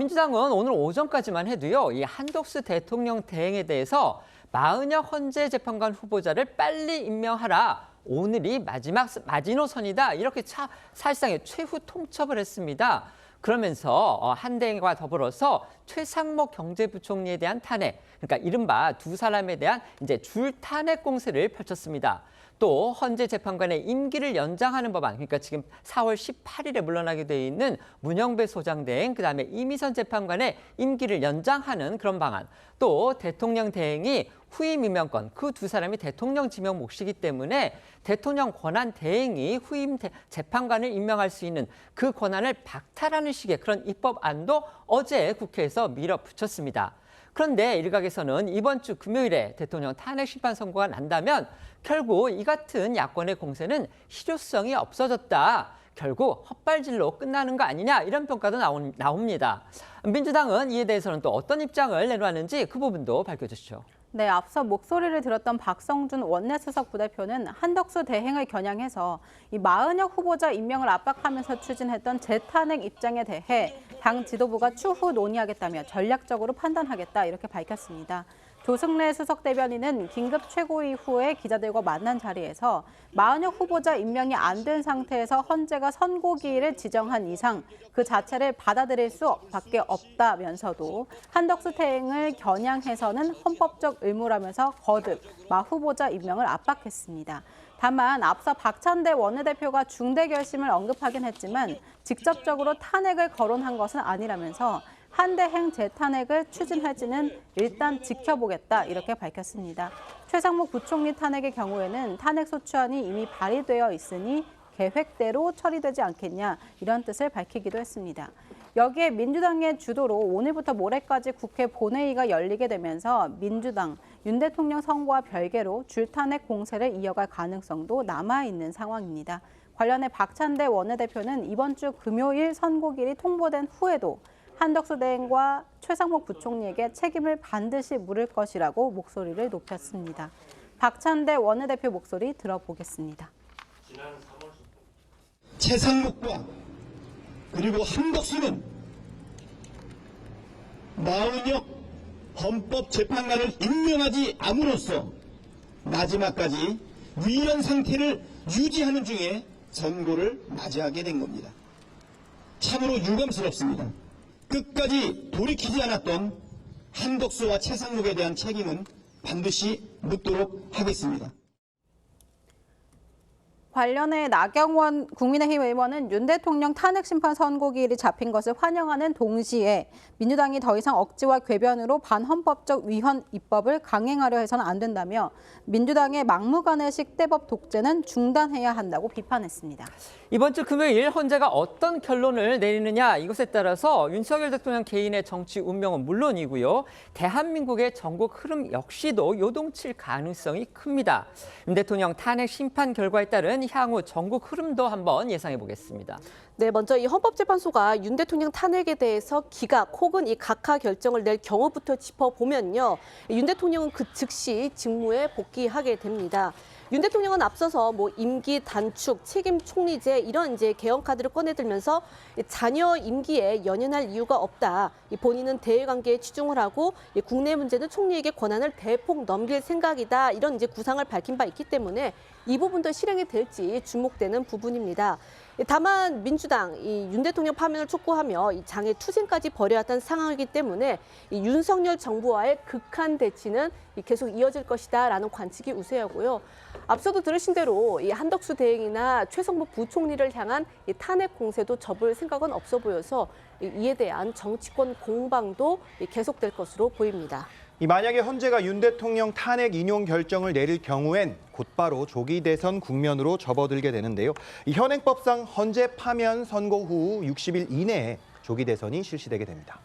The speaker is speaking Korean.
민주당은 오늘 오전까지만 해도요, 이 한덕수 대통령 대행에 대해서 마은혁 헌재 재판관 후보자를 빨리 임명하라. 오늘이 마지막 마지노선이다. 이렇게 사실상의 최후 통첩을 했습니다. 그러면서 한대행과 더불어서 최상목 경제부총리에 대한 탄핵, 그러니까 이른바 두 사람에 대한 이제 줄 탄핵 공세를 펼쳤습니다. 또 헌재 재판관의 임기를 연장하는 법안, 그러니까 지금 4월 18일에 물러나게 돼 있는 문영배 소장 대행, 그다음에 이미선 재판관의 임기를 연장하는 그런 방안, 또 대통령 대행이 후임 임명권, 그 두 사람이 대통령 지명 몫이기 때문에 대통령 권한 대행이 후임 재판관을 임명할 수 있는 그 권한을 박탈하는 식의 그런 입법안도 어제 국회에서 밀어붙였습니다. 그런데 일각에서는 이번 주 금요일에 대통령 탄핵 심판 선고가 난다면 결국 이 같은 야권의 공세는 실효성이 없어졌다. 결국 헛발질로 끝나는 거 아니냐, 이런 평가도 나옵니다. 민주당은 이에 대해서는 또 어떤 입장을 내놓았는지 그 부분도 밝혀주시죠. 네, 앞서 목소리를 들었던 박성준 원내수석 부대표는 한덕수 대행을 겨냥해서 이 마은혁 후보자 임명을 압박하면서 추진했던 재탄핵 입장에 대해 당 지도부가 추후 논의하겠다며 전략적으로 판단하겠다, 이렇게 밝혔습니다. 조승래 수석 대변인은 긴급 최고위 후에 기자들과 만난 자리에서 마은혁 후보자 임명이 안 된 상태에서 헌재가 선고기일을 지정한 이상 그 자체를 받아들일 수밖에 없다면서도 한덕수 대행을 겨냥해서는 헌법적 의무라면서 거듭 마 후보자 임명을 압박했습니다. 다만 앞서 박찬대 원내대표가 중대 결심을 언급하긴 했지만 직접적으로 탄핵을 거론한 것은 아니라면서 한대행 재탄핵을 추진할지는 일단 지켜보겠다, 이렇게 밝혔습니다. 최상목 부총리 탄핵의 경우에는 탄핵 소추안이 이미 발의되어 있으니 계획대로 처리되지 않겠냐, 이런 뜻을 밝히기도 했습니다. 여기에 민주당의 주도로 오늘부터 모레까지 국회 본회의가 열리게 되면서 민주당, 윤 대통령 선거와 별개로 줄탄핵 공세를 이어갈 가능성도 남아있는 상황입니다. 관련해 박찬대 원내대표는 이번 주 금요일 선고일이 통보된 후에도 한덕수 대행과 최상목 부총리에게 책임을 반드시 물을 것이라고 목소리를 높였습니다. 박찬대 원내대표 목소리 들어보겠습니다. 최상목과 그리고 한덕수는 마은혁 헌법재판관을 임명하지 않음으로써 마지막까지 위헌 상태를 유지하는 중에 선고를 맞이하게 된 겁니다. 참으로 유감스럽습니다. 끝까지 돌이키지 않았던 한덕수와 최상목에 대한 책임은 반드시 묻도록 하겠습니다. 관련해 나경원 국민의힘 의원은 윤 대통령 탄핵 심판 선고기일이 잡힌 것을 환영하는 동시에 민주당이 더 이상 억지와 궤변으로 반헌법적 위헌 입법을 강행하려 해서는 안 된다며 민주당의 막무가내식 대법 독재는 중단해야 한다고 비판했습니다. 이번 주 금요일 헌재가 어떤 결론을 내리느냐, 이것에 따라서 윤석열 대통령 개인의 정치 운명은 물론이고요, 대한민국의 전국 흐름 역시도 요동칠 가능성이 큽니다. 윤 대통령 탄핵 심판 결과에 따른 향후 전국 흐름도 한번 예상해 보겠습니다. 네, 먼저 이 헌법재판소가 윤 대통령 탄핵에 대해서 기각 혹은 이 각하 결정을 낼 경우부터 짚어보면요, 윤 대통령은 그 즉시 직무에 복귀하게 됩니다. 윤 대통령은 앞서서 임기 단축, 책임 총리제 이런 이제 개헌 카드를 꺼내들면서 자녀 임기에 연연할 이유가 없다. 본인은 대외관계에 치중을 하고 국내 문제는 총리에게 권한을 대폭 넘길 생각이다. 이런 이제 구상을 밝힌 바 있기 때문에 이 부분도 실행이 될지 주목되는 부분입니다. 다만 민주당 윤 대통령 파면을 촉구하며 장애 투쟁까지 벌여왔던 상황이기 때문에 윤석열 정부와의 극한 대치는 계속 이어질 것이다라는 관측이 우세하고요. 앞서도 들으신 대로 한덕수 대행이나 최상목 부총리를 향한 탄핵 공세도 접을 생각은 없어 보여서 이에 대한 정치권 공방도 계속될 것으로 보입니다. 만약에 헌재가 윤 대통령 탄핵 인용 결정을 내릴 경우엔 곧바로 조기 대선 국면으로 접어들게 되는데요. 현행법상 헌재 파면 선고 후 60일 이내에 조기 대선이 실시되게 됩니다.